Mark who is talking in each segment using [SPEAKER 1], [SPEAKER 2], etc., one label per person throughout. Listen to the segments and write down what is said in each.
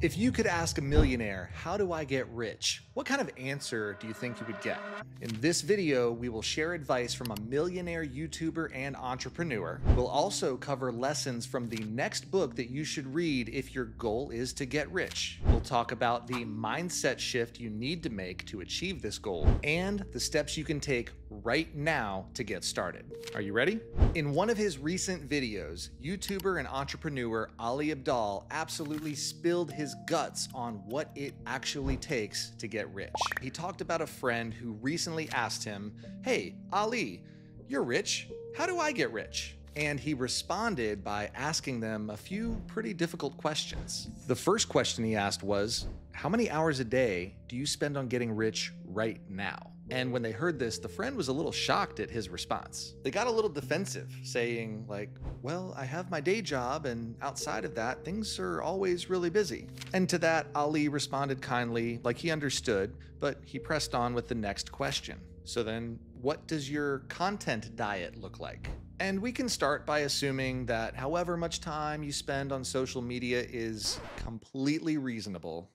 [SPEAKER 1] If you could ask a millionaire, how do I get rich? What kind of answer do you think you would get? In this video, we will share advice from a millionaire YouTuber and entrepreneur. We'll also cover lessons from the next book that you should read if your goal is to get rich. We'll talk about the mindset shift you need to make to achieve this goal and the steps you can take right now to get started. Are you ready? In one of his recent videos, YouTuber and entrepreneur Ali Abdaal absolutely spilled his guts on what it actually takes to get rich. He talked about a friend who recently asked him, "Hey, Ali, you're rich. How do I get rich?" And he responded by asking them a few pretty difficult questions. The first question he asked was, "How many hours a day do you spend on getting rich right now?" And when they heard this, the friend was a little shocked at his response. They got a little defensive, saying like, "Well, I have my day job, and outside of that, things are always really busy." And to that, Ali responded kindly, like he understood, but he pressed on with the next question. "So then, what does your content diet look like?" And we can start by assuming that however much time you spend on social media is completely reasonable.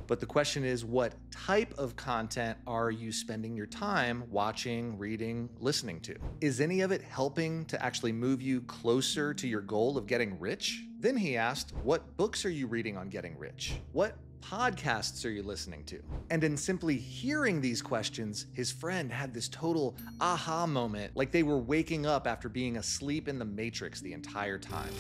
[SPEAKER 1] But the question is, what type of content are you spending your time watching, reading, listening to? Is any of it helping to actually move you closer to your goal of getting rich? Then he asked, what books are you reading on getting rich? What podcasts are you listening to? And in simply hearing these questions, his friend had this total aha moment, like they were waking up after being asleep in the Matrix the entire time.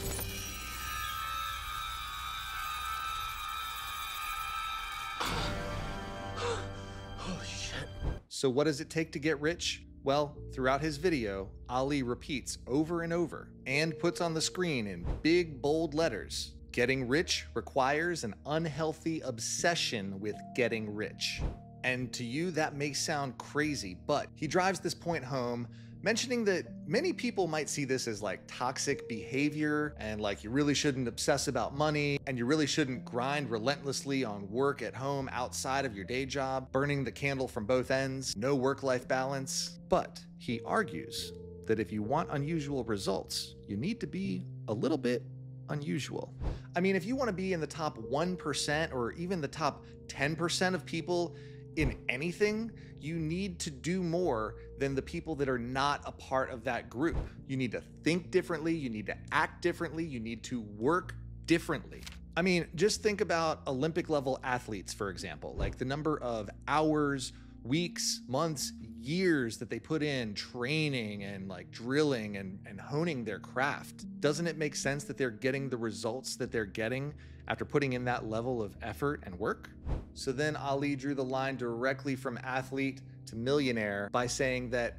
[SPEAKER 1] Holy shit. So what does it take to get rich? Well, throughout his video, Ali repeats over and over and puts on the screen in big, bold letters, getting rich requires an unhealthy obsession with getting rich. And to you, that may sound crazy, but he drives this point home, mentioning that many people might see this as like toxic behavior and like you really shouldn't obsess about money and you really shouldn't grind relentlessly on work at home outside of your day job, burning the candle from both ends, no work-life balance. But he argues that if you want unusual results, you need to be a little bit unusual. I mean, if you want to be in the top 1% or even the top 10% of people in anything, you need to do more than the people that are not a part of that group. You need to think differently, you need to act differently, you need to work differently. I mean, just think about Olympic level athletes, for example, like the number of hours, weeks, months, years that they put in training and like drilling and honing their craft. Doesn't it make sense that they're getting the results that they're getting after putting in that level of effort and work? So then Ali drew the line directly from athlete to millionaire by saying that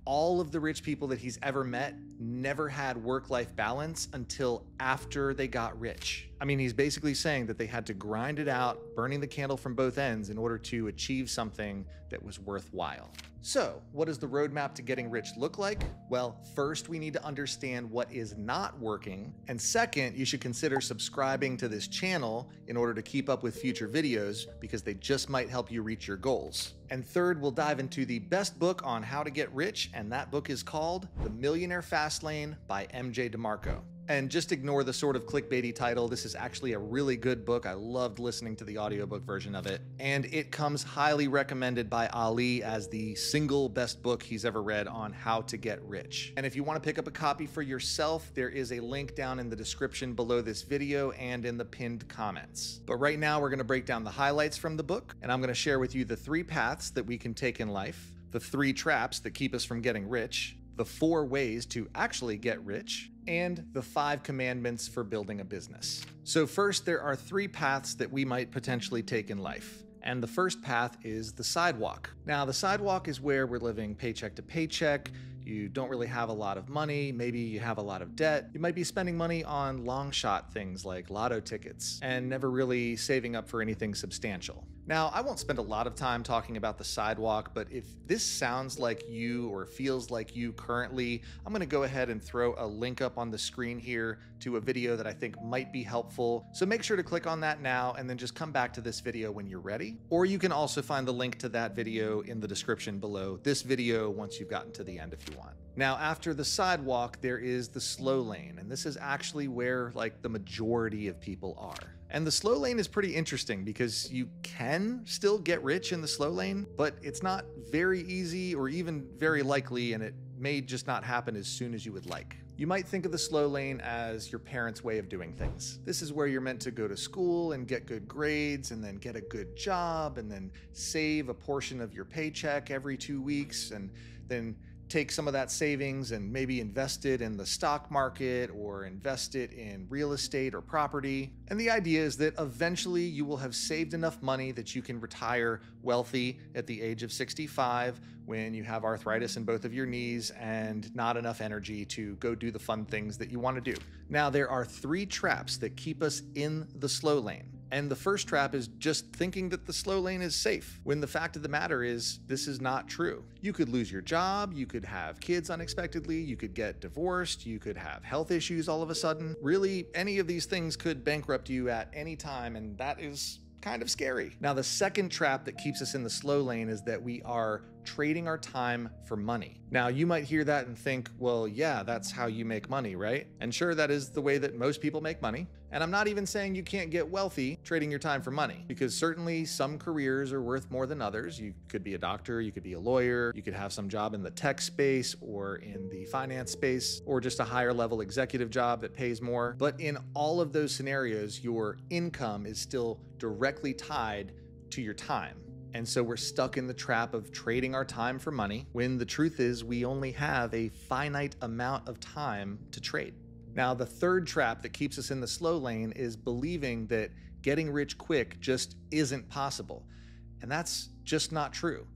[SPEAKER 1] all of the rich people that he's ever met never had work-life balance until after they got rich. I mean, he's basically saying that they had to grind it out, burning the candle from both ends in order to achieve something that was worthwhile. So, what does the roadmap to getting rich look like? Well, first we need to understand what is not working. And second, you should consider subscribing to this channel in order to keep up with future videos because they just might help you reach your goals. And third, we'll dive into the best book on how to get rich, and that book is called The Millionaire Fastlane by MJ DeMarco. And just ignore the sort of clickbaity title. This is actually a really good book. I loved listening to the audiobook version of it. And it comes highly recommended by Ali as the single best book he's ever read on how to get rich. And if you want to pick up a copy for yourself, there is a link down in the description below this video and in the pinned comments. But right now we're going to break down the highlights from the book, and I'm going to share with you the 3 paths that we can take in life, the 3 traps that keep us from getting rich, the 4 ways to actually get rich, and the 5 commandments for building a business. So first, there are 3 paths that we might potentially take in life. And the first path is the sidewalk. Now, the sidewalk is where we're living paycheck to paycheck. You don't really have a lot of money. Maybe you have a lot of debt. You might be spending money on long shot things like lotto tickets and never really saving up for anything substantial. Now, I won't spend a lot of time talking about the sidewalk, but if this sounds like you or feels like you currently, I'm going to go ahead and throw a link up on the screen here to a video that I think might be helpful. So make sure to click on that now and then just come back to this video when you're ready. Or you can also find the link to that video in the description below this video once you've gotten to the end if you want. Now, after the sidewalk, there is the slow lane, and this is actually where like the majority of people are. And the slow lane is pretty interesting because you can still get rich in the slow lane, but it's not very easy or even very likely, and it may just not happen as soon as you would like. You might think of the slow lane as your parents' way of doing things. This is where you're meant to go to school and get good grades and then get a good job and then save a portion of your paycheck every 2 weeks and then take some of that savings and maybe invest it in the stock market or invest it in real estate or property. And the idea is that eventually you will have saved enough money that you can retire wealthy at the age of 65 when you have arthritis in both of your knees and not enough energy to go do the fun things that you want to do. Now, there are 3 traps that keep us in the slow lane. And the first trap is just thinking that the slow lane is safe, when the fact of the matter is this is not true. You could lose your job, you could have kids unexpectedly, you could get divorced, you could have health issues all of a sudden. Really, any of these things could bankrupt you at any time, and that is kind of scary. Now, the second trap that keeps us in the slow lane is that we are trading our time for money. Now, you might hear that and think, well, yeah, that's how you make money, right? And sure, that is the way that most people make money. And I'm not even saying you can't get wealthy trading your time for money, because certainly some careers are worth more than others. You could be a doctor, you could be a lawyer, you could have some job in the tech space or in the finance space, or just a higher level executive job that pays more. But in all of those scenarios, your income is still directly tied to your time. And so we're stuck in the trap of trading our time for money, when the truth is we only have a finite amount of time to trade. Now, the third trap that keeps us in the slow lane is believing that getting rich quick just isn't possible. And that's just not true.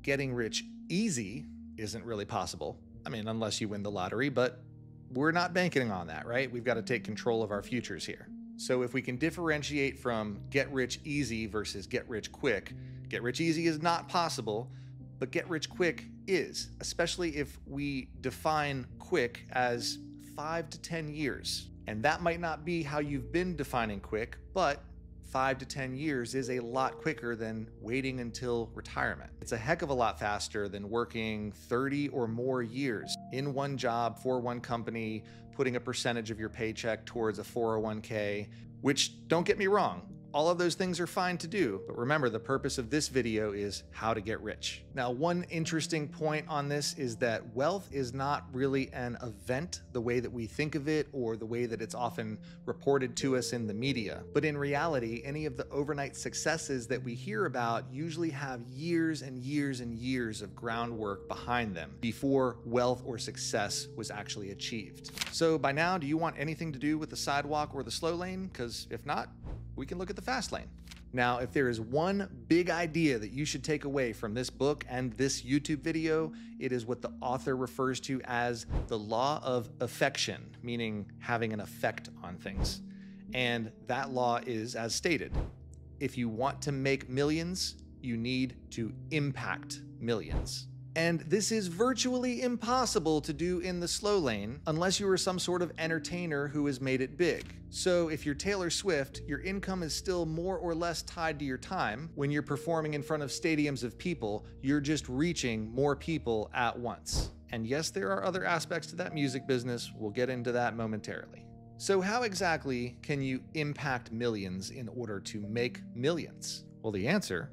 [SPEAKER 1] Getting rich easy isn't really possible. I mean, unless you win the lottery, but we're not banking on that, right? We've got to take control of our futures here. So if we can differentiate from get rich easy versus get rich quick, get rich easy is not possible, but get rich quick is, especially if we define quick as 5 to 10 years. And that might not be how you've been defining quick, but 5 to 10 years is a lot quicker than waiting until retirement. It's a heck of a lot faster than working 30 or more years in one job for one company, putting a percentage of your paycheck towards a 401k, which, don't get me wrong, all of those things are fine to do, but remember, the purpose of this video is how to get rich. Now, one interesting point on this is that wealth is not really an event the way that we think of it or the way that it's often reported to us in the media. But in reality, any of the overnight successes that we hear about usually have years and years and years of groundwork behind them before wealth or success was actually achieved. So by now, do you want anything to do with the sidewalk or the slow lane? Because if not, we can look at the fast lane. Now, if there is one big idea that you should take away from this book and this YouTube video, it is what the author refers to as the law of effection, meaning having an effect on things. And that law is as stated: if you want to make millions, you need to impact millions. And this is virtually impossible to do in the slow lane unless you are some sort of entertainer who has made it big. So if you're Taylor Swift, your income is still more or less tied to your time. When you're performing in front of stadiums of people, you're just reaching more people at once. And yes, there are other aspects to that music business. We'll get into that momentarily. So how exactly can you impact millions in order to make millions? Well, the answer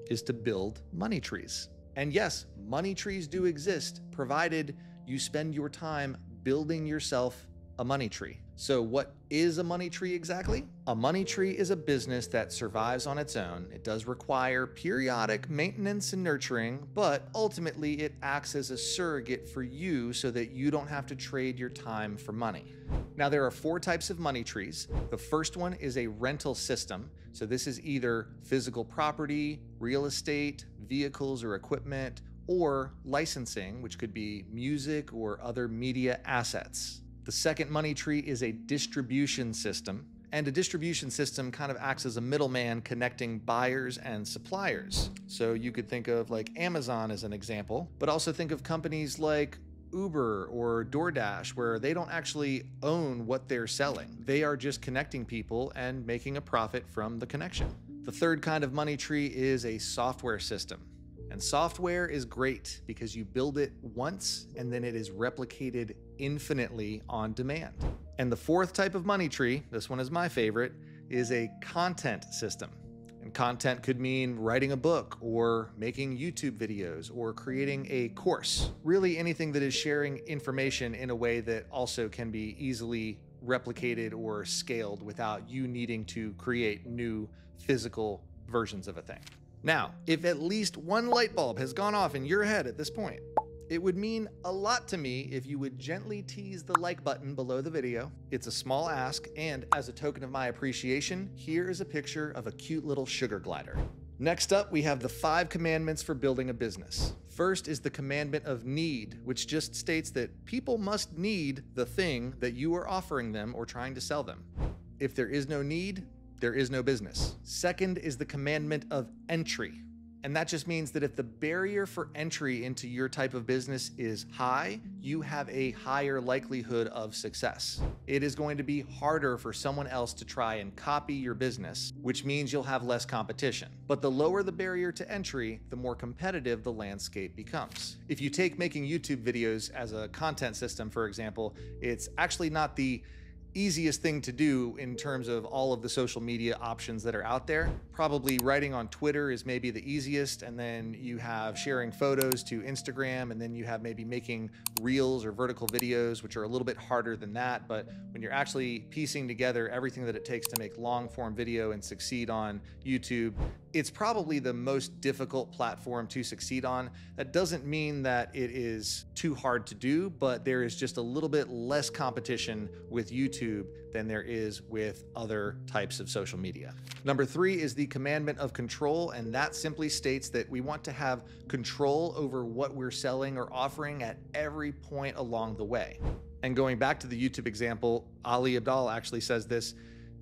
[SPEAKER 1] is to build money trees. And yes, money trees do exist, provided you spend your time building yourself a money tree. So what is a money tree exactly? A money tree is a business that survives on its own. It does require periodic maintenance and nurturing, but ultimately it acts as a surrogate for you so that you don't have to trade your time for money. Now, there are 4 types of money trees. The first one is a rental system. So this is either physical property, real estate, vehicles or equipment, or licensing, which could be music or other media assets. The second money tree is a distribution system, and a distribution system kind of acts as a middleman connecting buyers and suppliers. So you could think of like Amazon as an example, but also think of companies like Uber or DoorDash, where they don't actually own what they're selling. They are just connecting people and making a profit from the connection. The third kind of money tree is a software system. And software is great because you build it once and then it is replicated infinitely on demand. And the fourth type of money tree, this one is my favorite, is a content system. And content could mean writing a book or making YouTube videos or creating a course. Really anything that is sharing information in a way that also can be easily replicated or scaled without you needing to create new physical versions of a thing. Now, if at least one light bulb has gone off in your head at this point, it would mean a lot to me if you would gently tease the like button below the video. It's a small ask, and as a token of my appreciation, here is a picture of a cute little sugar glider. Next up, we have the 5 commandments for building a business. First is the commandment of need, which just states that people must need the thing that you are offering them or trying to sell them. If there is no need, there is no business. Second is the commandment of entry. And that just means that if the barrier for entry into your type of business is high, you have a higher likelihood of success. It is going to be harder for someone else to try and copy your business, which means you'll have less competition. But the lower the barrier to entry, the more competitive the landscape becomes. If you take making YouTube videos as a content system, for example, it's actually not the easiest thing to do in terms of all of the social media options that are out there. Probably writing on Twitter is maybe the easiest, and then you have sharing photos to Instagram, and then you have maybe making reels or vertical videos, which are a little bit harder than that. But when you're actually piecing together everything that it takes to make long form video and succeed on YouTube, it's probably the most difficult platform to succeed on. That doesn't mean that it is too hard to do, but there is just a little bit less competition with YouTube than there is with other types of social media. Number 3 is the commandment of control, and that simply states that we want to have control over what we're selling or offering at every point along the way. And going back to the YouTube example, Ali Abdaal actually says this.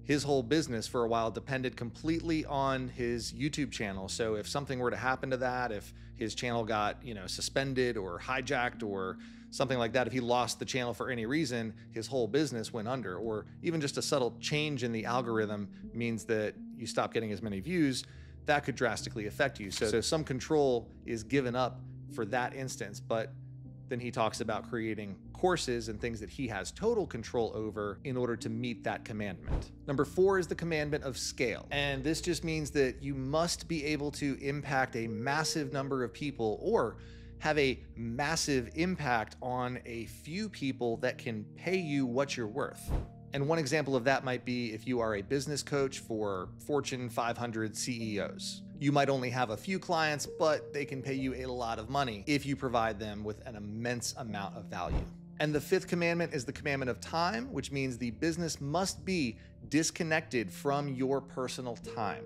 [SPEAKER 1] His whole business for a while depended completely on his YouTube channel. So if something were to happen to that, if his channel got, suspended or hijacked or something like that, if he lost the channel for any reason, his whole business went under. Or even just a subtle change in the algorithm means that you stop getting as many views, that could drastically affect you. So some control is given up for that instance, but then he talks about creating courses and things that he has total control over in order to meet that commandment. Number 4 is the commandment of scale. And this just means that you must be able to impact a massive number of people or have a massive impact on a few people that can pay you what you're worth. And one example of that might be if you are a business coach for Fortune 500 CEOs. You might only have a few clients, but they can pay you a lot of money if you provide them with an immense amount of value. And the 5th commandment is the commandment of time, which means the business must be disconnected from your personal time.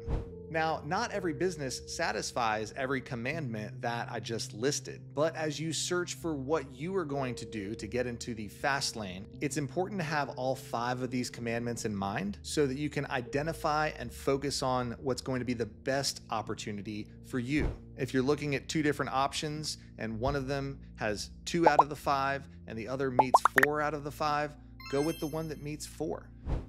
[SPEAKER 1] Now, not every business satisfies every commandment that I just listed, but as you search for what you are going to do to get into the fast lane, it's important to have all 5 of these commandments in mind so that you can identify and focus on what's going to be the best opportunity for you. If you're looking at 2 different options and one of them has 2 out of the 5 and the other meets 4 out of the 5, go with the one that meets 4.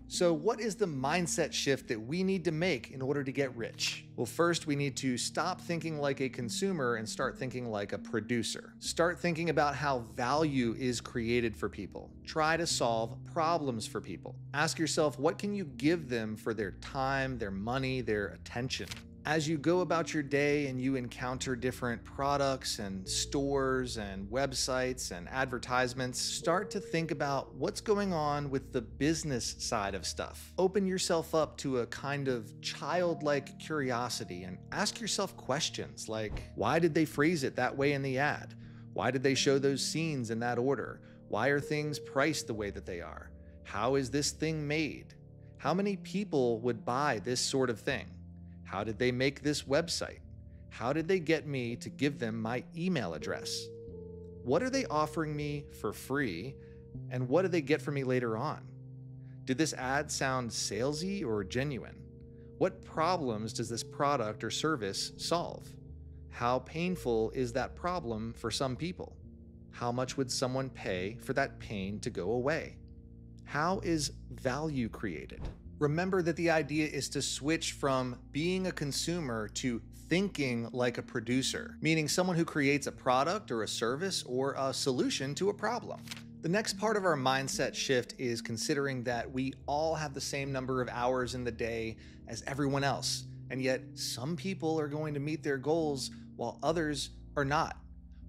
[SPEAKER 1] So what is the mindset shift that we need to make in order to get rich? Well, first we need to stop thinking like a consumer and start thinking like a producer. Start thinking about how value is created for people. Try to solve problems for people. Ask yourself, what can you give them for their time, their money, their attention? As you go about your day and you encounter different products and stores and websites and advertisements, start to think about what's going on with the business side of stuff. Open yourself up to a kind of childlike curiosity and ask yourself questions like, why did they phrase it that way in the ad? Why did they show those scenes in that order? Why are things priced the way that they are? How is this thing made? How many people would buy this sort of thing? How did they make this website? How did they get me to give them my email address? What are they offering me for free? And what do they get for me later on? Did this ad sound salesy or genuine? What problems does this product or service solve? How painful is that problem for some people? How much would someone pay for that pain to go away? How is value created? Remember that the idea is to switch from being a consumer to thinking like a producer, meaning someone who creates a product or a service or a solution to a problem. The next part of our mindset shift is considering that we all have the same number of hours in the day as everyone else, and yet some people are going to meet their goals while others are not.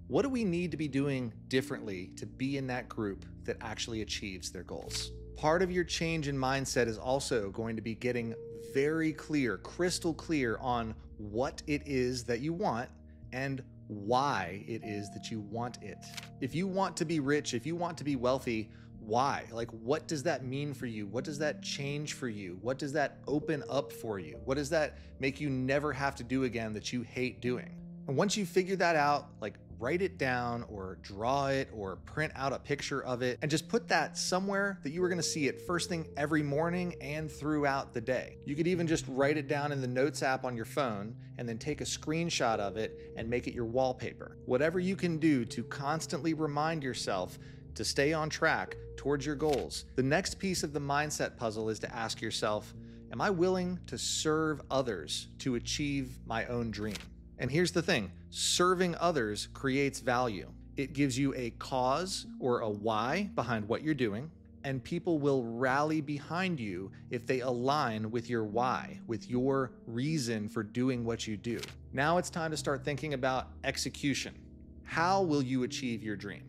[SPEAKER 1] What do we need to be doing differently to be in that group that actually achieves their goals? Part of your change in mindset is also going to be getting very clear, crystal clear on what it is that you want and why it is that you want it. If you want to be rich, if you want to be wealthy, why? Like, what does that mean for you? What does that change for you? What does that open up for you? What does that make you never have to do again that you hate doing? And once you figure that out, like, write it down or draw it or print out a picture of it and just put that somewhere that you were going to see it first thing every morning and throughout the day. You could even just write it down in the Notes app on your phone and then take a screenshot of it and make it your wallpaper. Whatever you can do to constantly remind yourself to stay on track towards your goals. The next piece of the mindset puzzle is to ask yourself, am I willing to serve others to achieve my own dream? And here's the thing, serving others creates value. It gives you a cause or a why behind what you're doing, and people will rally behind you if they align with your why, with your reason for doing what you do. Now it's time to start thinking about execution. How will you achieve your dream?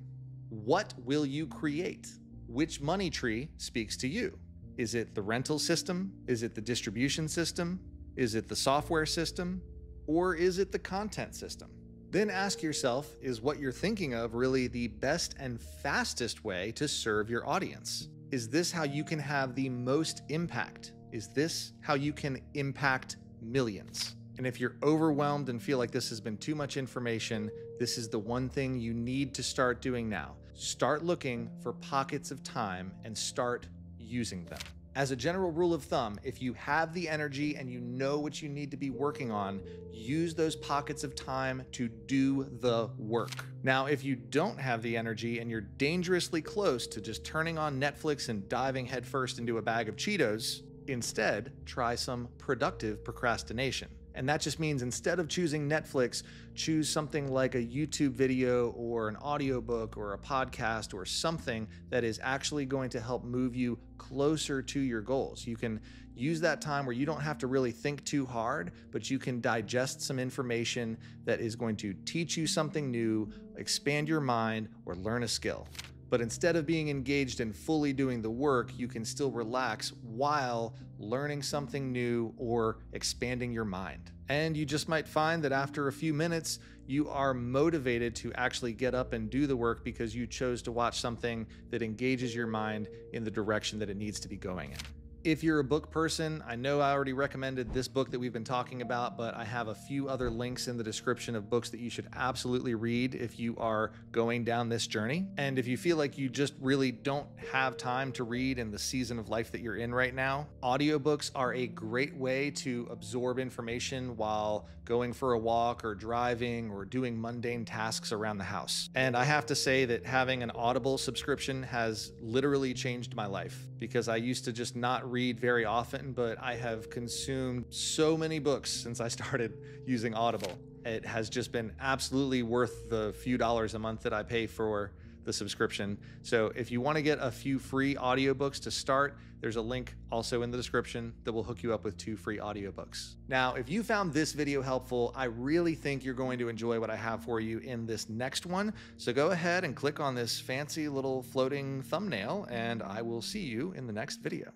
[SPEAKER 1] What will you create? Which money tree speaks to you? Is it the rental system? Is it the distribution system? Is it the software system? Or is it the content system? Then ask yourself, is what you're thinking of really the best and fastest way to serve your audience? Is this how you can have the most impact? Is this how you can impact millions? And if you're overwhelmed and feel like this has been too much information, this is the one thing you need to start doing now. Start looking for pockets of time and start using them. As a general rule of thumb, if you have the energy and you know what you need to be working on, use those pockets of time to do the work. Now, if you don't have the energy and you're dangerously close to just turning on Netflix and diving headfirst into a bag of Cheetos, instead, try some productive procrastination. And that just means instead of choosing Netflix, choose something like a YouTube video or an audiobook or a podcast or something that is actually going to help move you closer to your goals. You can use that time where you don't have to really think too hard, but you can digest some information that is going to teach you something new, expand your mind, or learn a skill. But instead of being engaged in fully doing the work, you can still relax while learning something new or expanding your mind. And you just might find that after a few minutes, you are motivated to actually get up and do the work because you chose to watch something that engages your mind in the direction that it needs to be going in. If you're a book person, I know I already recommended this book that we've been talking about, but I have a few other links in the description of books that you should absolutely read if you are going down this journey. And if you feel like you just really don't have time to read in the season of life that you're in right now, audiobooks are a great way to absorb information while going for a walk or driving or doing mundane tasks around the house. And I have to say that having an Audible subscription has literally changed my life because I used to just not read very often, but I have consumed so many books since I started using Audible. It has just been absolutely worth the few dollars a month that I pay for the subscription. So if you want to get a few free audiobooks to start, there's a link also in the description that will hook you up with 2 free audiobooks. Now, if you found this video helpful, I really think you're going to enjoy what I have for you in this next one. So go ahead and click on this fancy little floating thumbnail, and I will see you in the next video.